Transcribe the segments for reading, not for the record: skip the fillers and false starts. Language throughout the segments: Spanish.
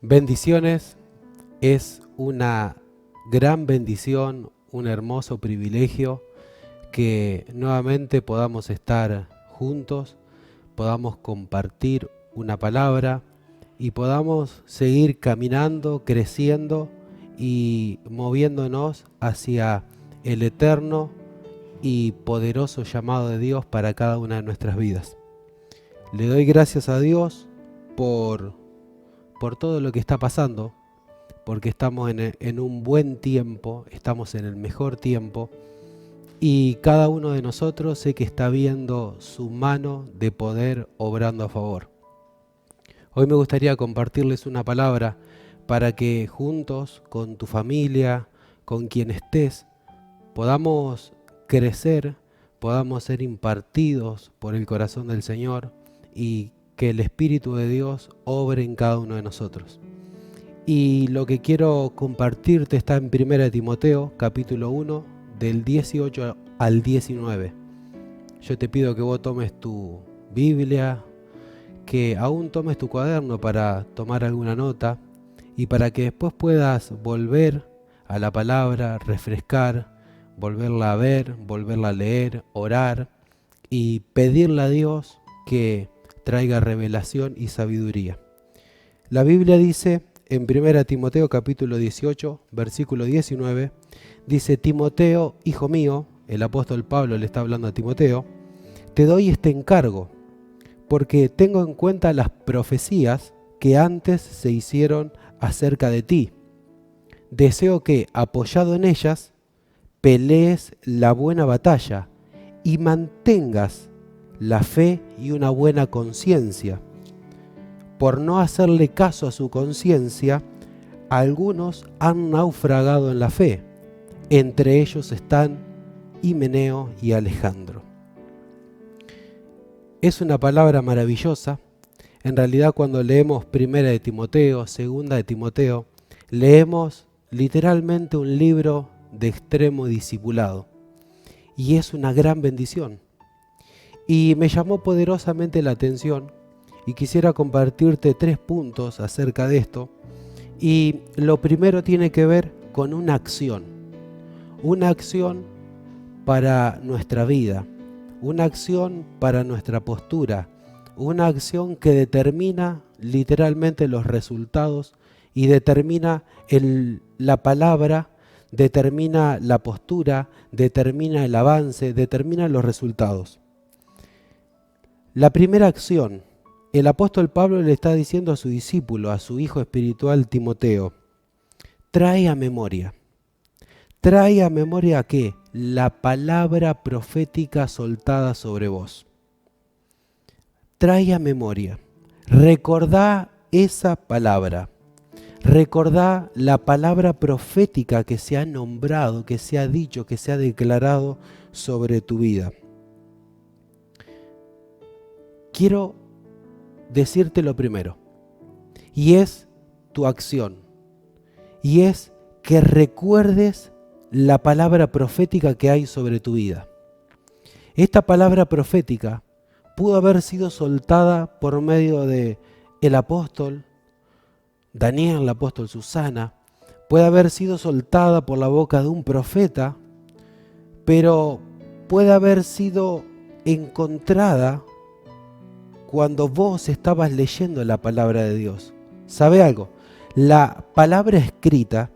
Bendiciones, es una gran bendición, un hermoso privilegio que nuevamente podamos estar juntos, podamos compartir una palabra y podamos seguir caminando, creciendo y moviéndonos hacia el eterno y poderoso llamado de Dios para cada una de nuestras vidas. Le doy gracias a Dios por todo lo que está pasando, porque estamos en un buen tiempo, estamos en el mejor tiempo, y cada uno de nosotros sé que está viendo su mano de poder obrando a favor. Hoy me gustaría compartirles una palabra para que juntos, con tu familia, con quien estés, podamos crecer, podamos ser impartidos por el corazón del Señor y que el Espíritu de Dios obre en cada uno de nosotros. Y lo que quiero compartirte está en 1 Timoteo, capítulo 1, del 18 al 19. Yo te pido que vos tomes tu Biblia, que aún tomes tu cuaderno para tomar alguna nota y para que después puedas volver a la palabra, refrescar, volverla a ver, volverla a leer, orar y pedirle a Dios que traiga revelación y sabiduría. La Biblia dice en 1 Timoteo capítulo 18, versículo 19, dice: Timoteo, hijo mío, el apóstol Pablo le está hablando a Timoteo, te doy este encargo, porque tengo en cuenta las profecías que antes se hicieron acerca de ti. Deseo que, apoyado en ellas, pelees la buena batalla y mantengas la fe y una buena conciencia. Por no hacerle caso a su conciencia, algunos han naufragado en la fe. Entre ellos están Himeneo y Alejandro. Es una palabra maravillosa. En realidad, cuando leemos 1 de Timoteo, 2 de Timoteo, leemos literalmente un libro de extremo discipulado. Y es una gran bendición. Y me llamó poderosamente la atención y quisiera compartirte 3 puntos acerca de esto. Y lo primero tiene que ver con una acción para nuestra vida, una acción para nuestra postura, una acción que determina literalmente los resultados y determina la palabra, determina la postura, determina el avance, determina los resultados. La primera acción, el apóstol Pablo le está diciendo a su discípulo, a su hijo espiritual Timoteo: trae a memoria ¿qué? La palabra profética soltada sobre vos. Trae a memoria, recordá esa palabra, recordá la palabra profética que se ha nombrado, que se ha dicho, que se ha declarado sobre tu vida. Quiero decirte lo primero, y es tu acción, y es que recuerdes la palabra profética que hay sobre tu vida. Esta palabra profética pudo haber sido soltada por medio de el apóstol Daniel, el apóstol Susana, puede haber sido soltada por la boca de un profeta, pero puede haber sido encontrada cuando vos estabas leyendo la palabra de Dios. ¿Sabe algo? La palabra escrita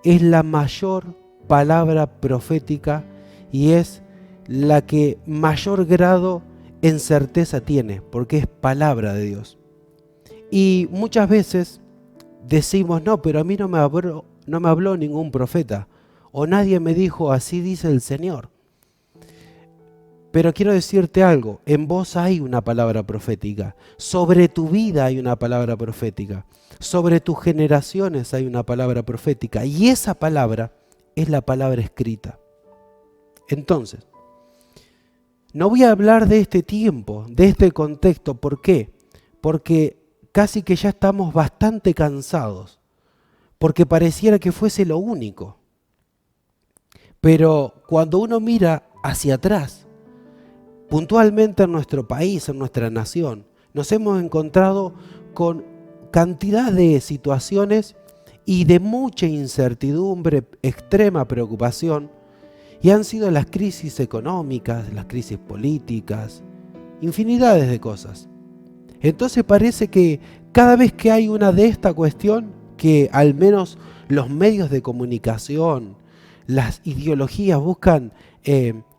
es la mayor palabra profética y es la que mayor grado en certeza tiene, porque es palabra de Dios. Y muchas veces decimos: no, pero a mí no me habló ningún profeta, o nadie me dijo así dice el Señor. Pero quiero decirte algo, en vos hay una palabra profética, sobre tu vida hay una palabra profética, sobre tus generaciones hay una palabra profética, y esa palabra es la palabra escrita. Entonces, no voy a hablar de este tiempo, de este contexto. ¿Por qué? Porque casi que ya estamos bastante cansados, porque pareciera que fuese lo único. Pero cuando uno mira hacia atrás, puntualmente en nuestro país, en nuestra nación, nos hemos encontrado con cantidad de situaciones y de mucha incertidumbre, extrema preocupación, y han sido las crisis económicas, las crisis políticas, infinidades de cosas. Entonces parece que cada vez que hay una de esta cuestión, que al menos los medios de comunicación, las ideologías buscan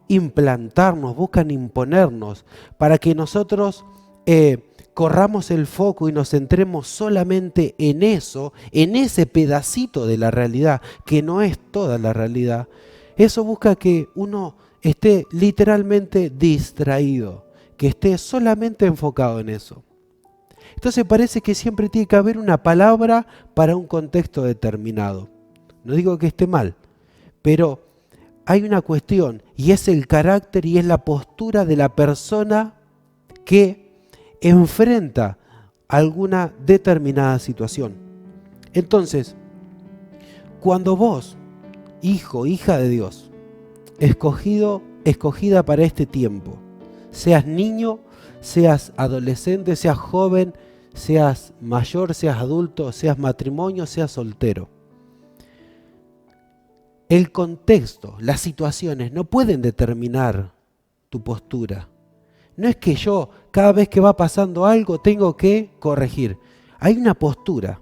implantarnos, buscan imponernos para que nosotros corramos el foco y nos centremos solamente en eso, en ese pedacito de la realidad, que no es toda la realidad. Eso busca que uno esté literalmente distraído, que esté solamente enfocado en eso. Entonces parece que siempre tiene que haber una palabra para un contexto determinado. No digo que esté mal, pero hay una cuestión, y es el carácter y es la postura de la persona que enfrenta alguna determinada situación. Entonces, cuando vos, hijo, hija de Dios, escogida para este tiempo, seas niño, seas adolescente, seas joven, seas mayor, seas adulto, seas matrimonio, seas soltero, el contexto, las situaciones no pueden determinar tu postura. No es que yo cada vez que va pasando algo tengo que corregir. Hay una postura.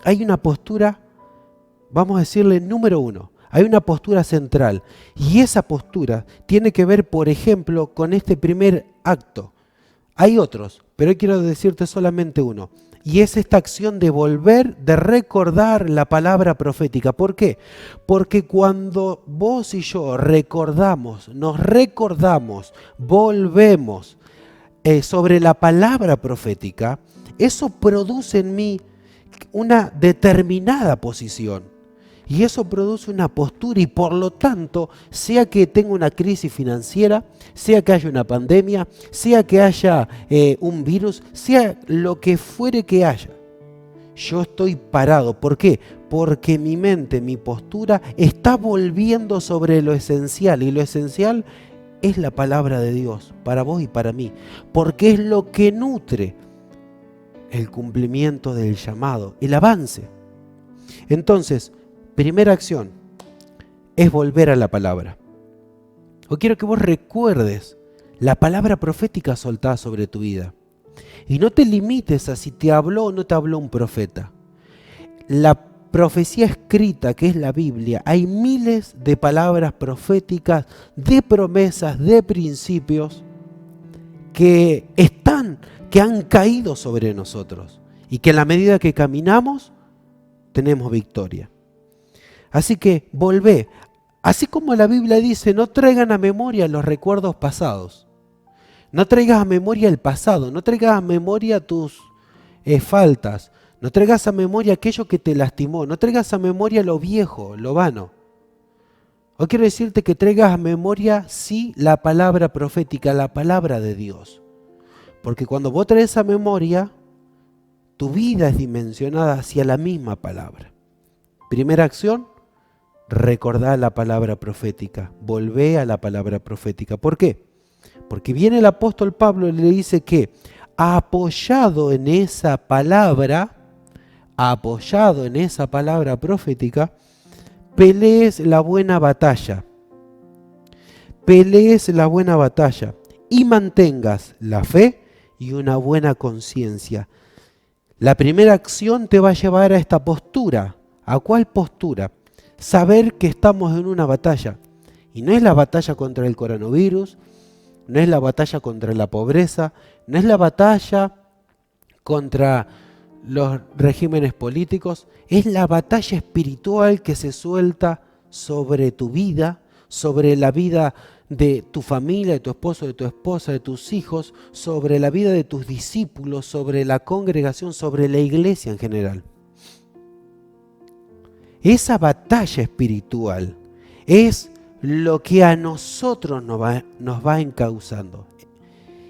Hay una postura, vamos a decirle número uno. Hay una postura central. Y esa postura tiene que ver, por ejemplo, con este primer acto. Hay otros, pero hoy quiero decirte solamente uno. Y es esta acción de volver, de recordar la palabra profética. ¿Por qué? Porque cuando vos y yo recordamos, nos recordamos, volvemos sobre la palabra profética, eso produce en mí una determinada posición. Y eso produce una postura y por lo tanto, sea que tenga una crisis financiera, sea que haya una pandemia, sea que haya un virus, sea lo que fuere que haya, yo estoy parado. ¿Por qué? Porque mi mente, mi postura está volviendo sobre lo esencial, y lo esencial es la palabra de Dios para vos y para mí, porque es lo que nutre el cumplimiento del llamado, el avance. Entonces, primera acción es volver a la palabra. Hoy quiero que vos recuerdes la palabra profética soltada sobre tu vida. Y no te limites a si te habló o no te habló un profeta. La profecía escrita, que es la Biblia, hay miles de palabras proféticas, de promesas, de principios que han caído sobre nosotros. Y que en la medida que caminamos, tenemos victoria. Así que volvé, así como la Biblia dice, no traigan a memoria los recuerdos pasados. No traigas a memoria el pasado, no traigas a memoria tus faltas, no traigas a memoria aquello que te lastimó, no traigas a memoria lo viejo, lo vano. Hoy quiero decirte que traigas a memoria, sí, la palabra profética, la palabra de Dios. Porque cuando vos traes a memoria, tu vida es dimensionada hacia la misma palabra. Primera acción, recordá la palabra profética, volvé a la palabra profética. ¿Por qué? Porque viene el apóstol Pablo y le dice que apoyado en esa palabra profética, pelees la buena batalla. Pelees la buena batalla y mantengas la fe y una buena conciencia. La primera acción te va a llevar a esta postura. ¿A cuál postura? Saber que estamos en una batalla. Y no es la batalla contra el coronavirus, no es la batalla contra la pobreza, no es la batalla contra los regímenes políticos, es la batalla espiritual que se suelta sobre tu vida, sobre la vida de tu familia, de tu esposo, de tu esposa, de tus hijos, sobre la vida de tus discípulos, sobre la congregación, sobre la iglesia en general. Esa batalla espiritual es lo que a nosotros nos va encauzando.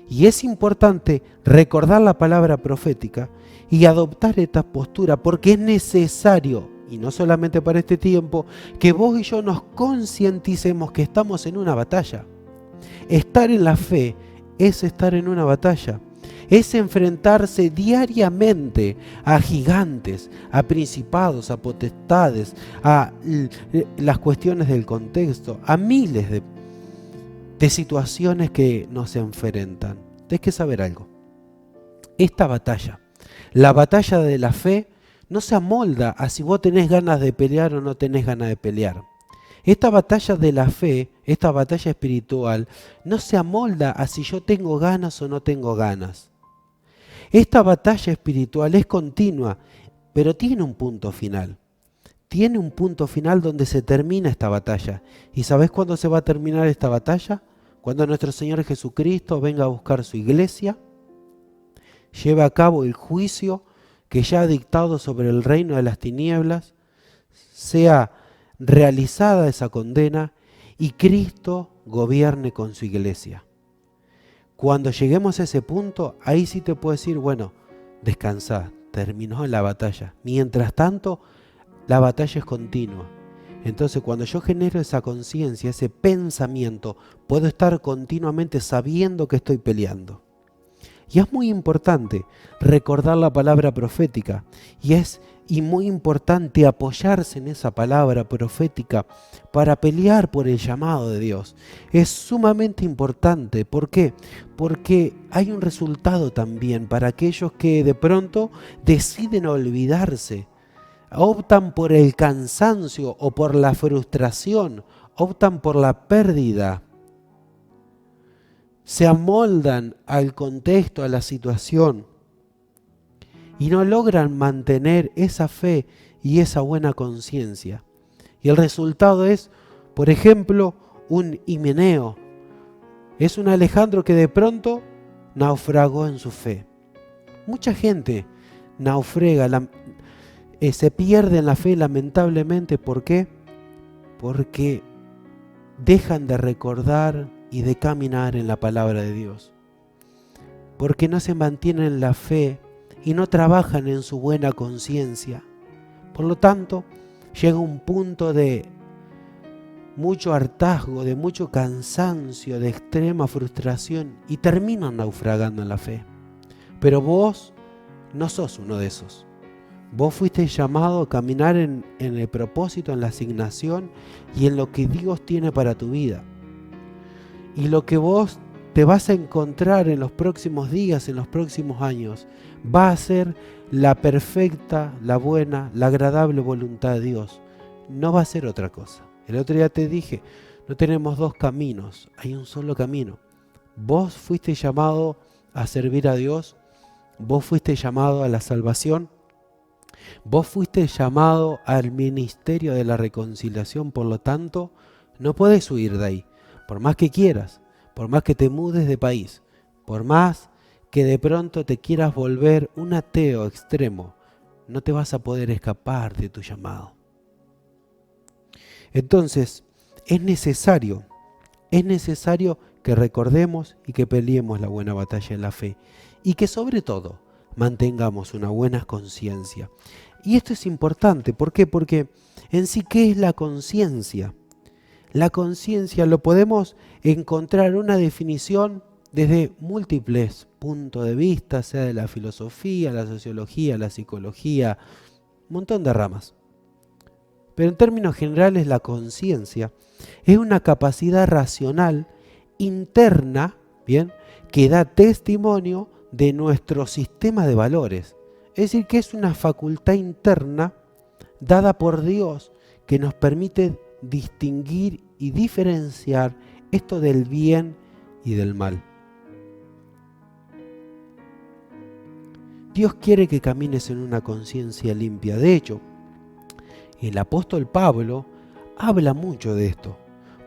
Y es importante recordar la palabra profética y adoptar esta postura, porque es necesario, y no solamente para este tiempo, que vos y yo nos concienticemos que estamos en una batalla. Estar en la fe es estar en una batalla. Es enfrentarse diariamente a gigantes, a principados, a potestades, a las cuestiones del contexto, a miles de situaciones que nos enfrentan. Tienes que saber algo. Esta batalla, la batalla de la fe, no se amolda a si vos tenés ganas de pelear o no tenés ganas de pelear. Esta batalla de la fe, esta batalla espiritual, no se amolda a si yo tengo ganas o no tengo ganas. Esta batalla espiritual es continua, pero tiene un punto final. Tiene un punto final donde se termina esta batalla. ¿Y sabés cuándo se va a terminar esta batalla? Cuando nuestro Señor Jesucristo venga a buscar su iglesia, lleve a cabo el juicio que ya ha dictado sobre el reino de las tinieblas, sea realizada esa condena y Cristo gobierne con su iglesia. Cuando lleguemos a ese punto, ahí sí te puedo decir, bueno, descansá, terminó la batalla. Mientras tanto, la batalla es continua. Entonces, cuando yo genero esa conciencia, ese pensamiento, puedo estar continuamente sabiendo que estoy peleando. Y es muy importante recordar la palabra profética y muy importante apoyarse en esa palabra profética para pelear por el llamado de Dios. Es sumamente importante. ¿Por qué? Porque hay un resultado también para aquellos que de pronto deciden olvidarse, optan por el cansancio o por la frustración, optan por la pérdida. Se amoldan al contexto, a la situación y no logran mantener esa fe y esa buena conciencia. Y el resultado es, por ejemplo, un Himeneo. Es un Alejandro que de pronto naufragó en su fe. Mucha gente naufrega, se pierde en la fe lamentablemente. ¿Por qué? Porque dejan de recordar y de caminar en la palabra de Dios, porque no se mantienen en la fe y no trabajan en su buena conciencia. Por lo tanto, llega un punto de mucho hartazgo, de mucho cansancio, de extrema frustración y terminan naufragando en la fe. Pero vos no sos uno de esos. Vos fuiste llamado a caminar en el propósito, en la asignación y en lo que Dios tiene para tu vida. Y lo que vos te vas a encontrar en los próximos días, en los próximos años, va a ser la perfecta, la buena, la agradable voluntad de Dios. No va a ser otra cosa. El otro día te dije, no tenemos dos caminos, hay un solo camino. Vos fuiste llamado a servir a Dios, vos fuiste llamado a la salvación, vos fuiste llamado al ministerio de la reconciliación, por lo tanto, no podés huir de ahí. Por más que quieras, por más que te mudes de país, por más que de pronto te quieras volver un ateo extremo, no te vas a poder escapar de tu llamado. Entonces, es necesario que recordemos y que peleemos la buena batalla en la fe y que sobre todo mantengamos una buena conciencia. Y esto es importante, ¿por qué? Porque en sí, ¿qué es la conciencia? La conciencia lo podemos encontrar una definición desde múltiples puntos de vista, sea de la filosofía, la sociología, la psicología, un montón de ramas. Pero en términos generales, la conciencia es una capacidad racional interna, ¿bien?, que da testimonio de nuestro sistema de valores. Es decir, que es una facultad interna dada por Dios que nos permite distinguir y diferenciar esto del bien y del mal. Dios quiere que camines en una conciencia limpia. De hecho, el apóstol Pablo habla mucho de esto.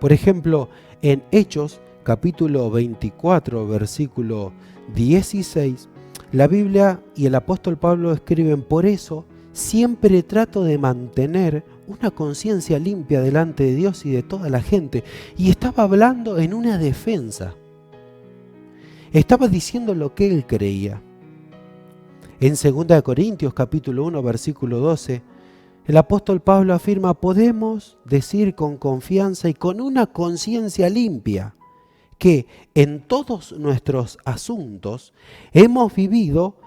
Por ejemplo, en Hechos, capítulo 24, versículo 16, la Biblia y el apóstol Pablo escriben: por eso siempre trato de mantener una conciencia limpia delante de Dios y de toda la gente. Y estaba hablando en una defensa. Estaba diciendo lo que él creía. En 2 Corintios capítulo 1, versículo 12, el apóstol Pablo afirma: podemos decir con confianza y con una conciencia limpia que en todos nuestros asuntos hemos vivido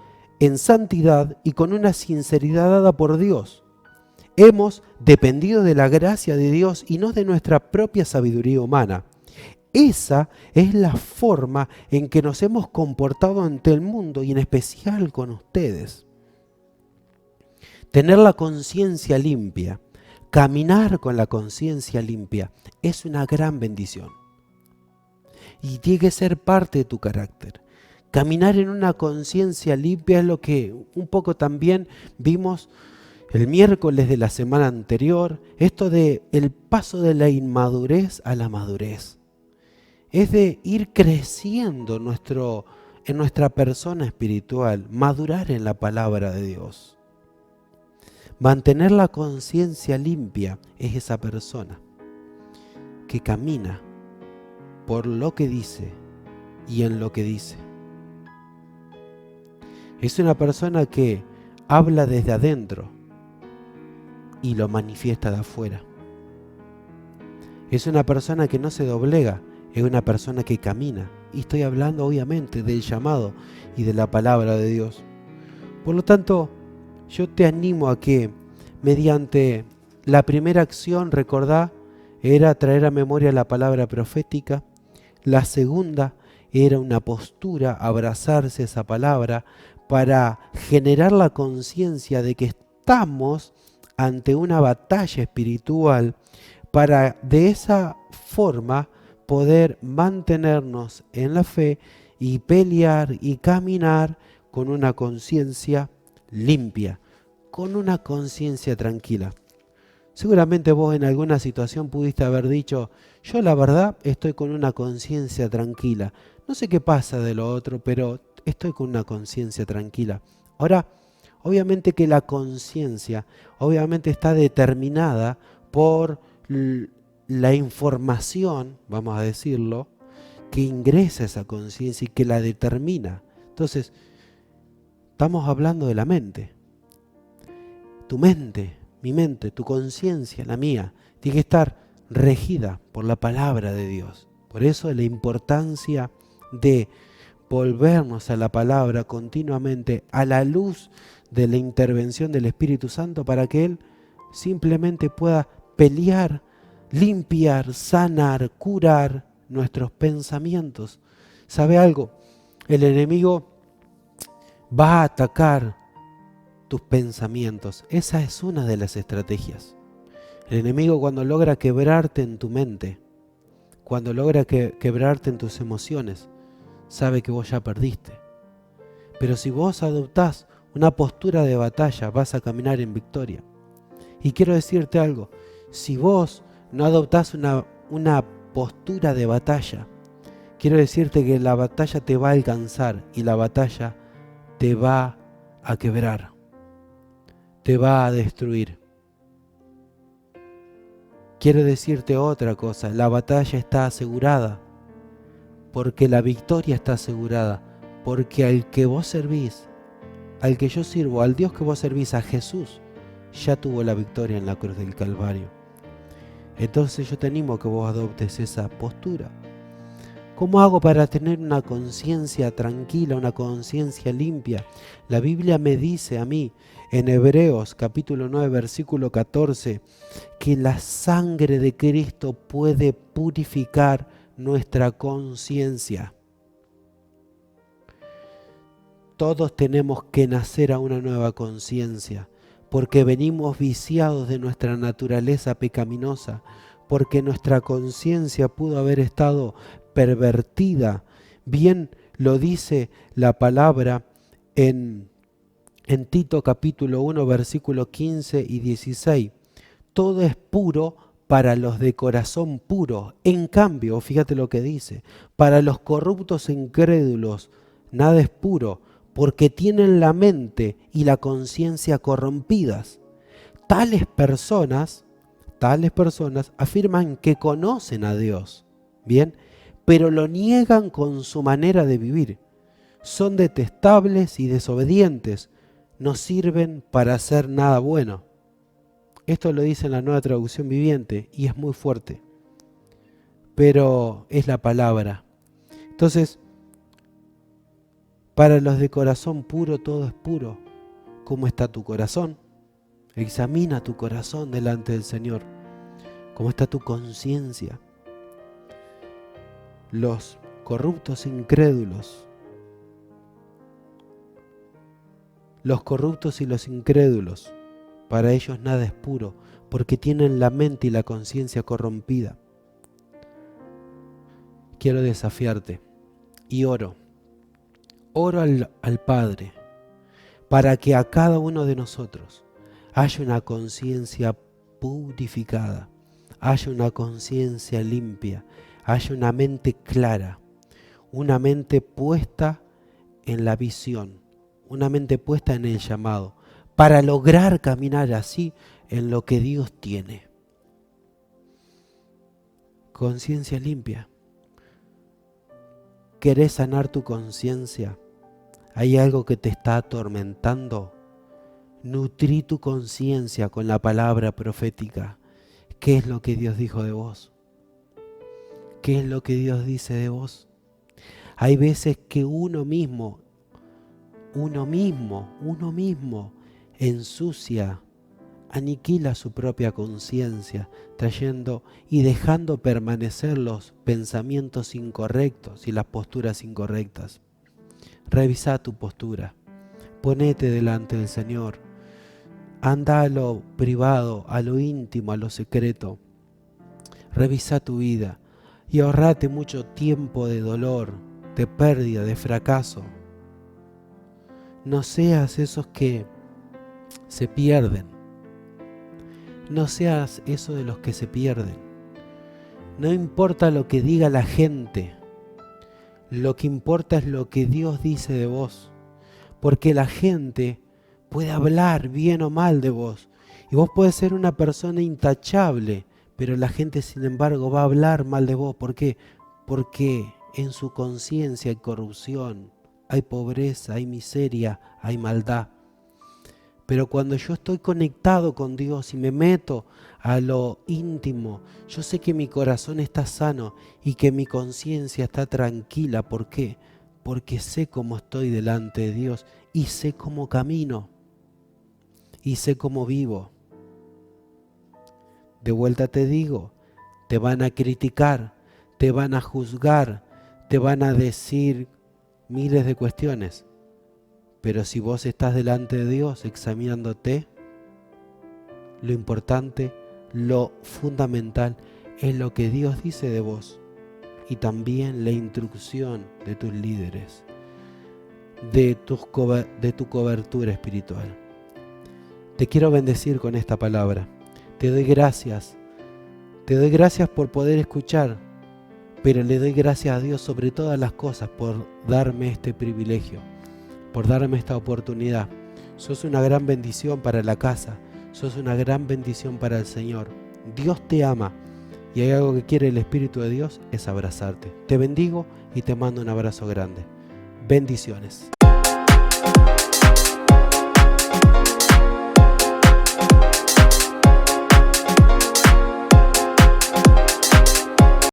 en santidad y con una sinceridad dada por Dios. Hemos dependido de la gracia de Dios y no de nuestra propia sabiduría humana. Esa es la forma en que nos hemos comportado ante el mundo y en especial con ustedes. Tener la conciencia limpia, caminar con la conciencia limpia, es una gran bendición. Y tiene que ser parte de tu carácter. Caminar en una conciencia limpia es lo que un poco también vimos el miércoles de la semana anterior, esto de el paso de la inmadurez a la madurez. Es de ir creciendo en nuestra persona espiritual, madurar en la palabra de Dios. Mantener la conciencia limpia es esa persona que camina por lo que dice y en lo que dice. Es una persona que habla desde adentro y lo manifiesta de afuera. Es una persona que no se doblega, es una persona que camina. Y estoy hablando obviamente del llamado y de la palabra de Dios. Por lo tanto, yo te animo a que mediante la primera acción, recordá, era traer a memoria la palabra profética. La segunda era una postura, abrazarse a esa palabra para generar la conciencia de que estamos ante una batalla espiritual para de esa forma poder mantenernos en la fe y pelear y caminar con una conciencia limpia, con una conciencia tranquila. Seguramente vos en alguna situación pudiste haber dicho, yo la verdad estoy con una conciencia tranquila. No sé qué pasa de lo otro, pero estoy con una conciencia tranquila. Ahora, obviamente que la conciencia, obviamente está determinada por la información, vamos a decirlo, que ingresa esa conciencia y que la determina. Entonces, estamos hablando de la mente. Tu mente, mi mente, tu conciencia, la mía, tiene que estar regida por la palabra de Dios. Por eso la importancia de volvernos a la palabra continuamente a la luz de la intervención del Espíritu Santo para que Él simplemente pueda pelear, limpiar, sanar, curar nuestros pensamientos. ¿Sabe algo? El enemigo va a atacar tus pensamientos. Esa es una de las estrategias. El enemigo cuando logra quebrarte en tu mente, cuando logra quebrarte en tus emociones, sabe que vos ya perdiste. Pero si vos adoptás una postura de batalla, vas a caminar en victoria. Y quiero decirte algo, si vos no adoptás una postura de batalla, quiero decirte que la batalla te va a alcanzar y la batalla te va a quebrar, te va a destruir. Quiero decirte otra cosa, la batalla está asegurada, porque la victoria está asegurada, porque al que vos servís, al que yo sirvo, al Dios que vos servís, a Jesús, ya tuvo la victoria en la cruz del Calvario. Entonces yo te animo a que vos adoptes esa postura. ¿Cómo hago para tener una conciencia tranquila, una conciencia limpia? La Biblia me dice a mí, en Hebreos capítulo 9, versículo 14, que la sangre de Cristo puede purificar nuestra conciencia. Todos tenemos que nacer a una nueva conciencia, porque venimos viciados de nuestra naturaleza pecaminosa, porque nuestra conciencia pudo haber estado pervertida. Bien lo dice la palabra en Tito capítulo 1, versículo 15 y 16. Todo es puro para los de corazón puro. En cambio, fíjate lo que dice, para los corruptos e incrédulos, nada es puro, porque tienen la mente y la conciencia corrompidas. Tales personas afirman que conocen a Dios, ¿bien? Pero lo niegan con su manera de vivir. Son detestables y desobedientes, no sirven para hacer nada bueno. Esto lo dice en la Nueva Traducción Viviente y es muy fuerte, pero es la palabra. Entonces, para los de corazón puro, todo es puro. ¿Cómo está tu corazón? Examina tu corazón delante del Señor. ¿Cómo está tu conciencia? Los corruptos e incrédulos. Los corruptos y los incrédulos, para ellos nada es puro, porque tienen la mente y la conciencia corrompida. Quiero desafiarte y oro al Padre para que a cada uno de nosotros haya una conciencia purificada, haya una conciencia limpia, haya una mente clara, una mente puesta en la visión, una mente puesta en el llamado, para lograr caminar así en lo que Dios tiene. Conciencia limpia. ¿Querés sanar tu conciencia? ¿Hay algo que te está atormentando? Nutrí tu conciencia con la palabra profética. ¿Qué es lo que Dios dijo de vos? ¿Qué es lo que Dios dice de vos? Hay veces que uno mismo ensucia, aniquila su propia conciencia, trayendo y dejando permanecer los pensamientos incorrectos y las posturas incorrectas. Revisa tu postura, ponete delante del Señor, anda a lo privado, a lo íntimo, a lo secreto. Revisa tu vida y ahorrate mucho tiempo de dolor, de pérdida, de fracaso. No seas esos que se pierden. No seas eso de los que se pierden. No importa lo que diga la gente. Lo que importa es lo que Dios dice de vos. Porque la gente puede hablar bien o mal de vos. Y vos podés ser una persona intachable, pero la gente sin embargo va a hablar mal de vos. ¿Por qué? Porque en su conciencia hay corrupción, hay pobreza, hay miseria, hay maldad. Pero cuando yo estoy conectado con Dios y me meto a lo íntimo, yo sé que mi corazón está sano y que mi conciencia está tranquila. ¿Por qué? Porque sé cómo estoy delante de Dios y sé cómo camino y sé cómo vivo. De vuelta te digo, te van a criticar, te van a juzgar, te van a decir miles de cuestiones. Pero si vos estás delante de Dios examinándote, lo importante, lo fundamental es lo que Dios dice de vos y también la instrucción de tus líderes, de tu cobertura espiritual. Te quiero bendecir con esta palabra. Te doy gracias por poder escuchar, pero le doy gracias a Dios sobre todas las cosas por darme este privilegio, por darme esta oportunidad. Sos una gran bendición para la casa, sos una gran bendición para el Señor. Dios te ama y hay algo que quiere el Espíritu de Dios, es abrazarte. Te bendigo y te mando un abrazo grande. Bendiciones.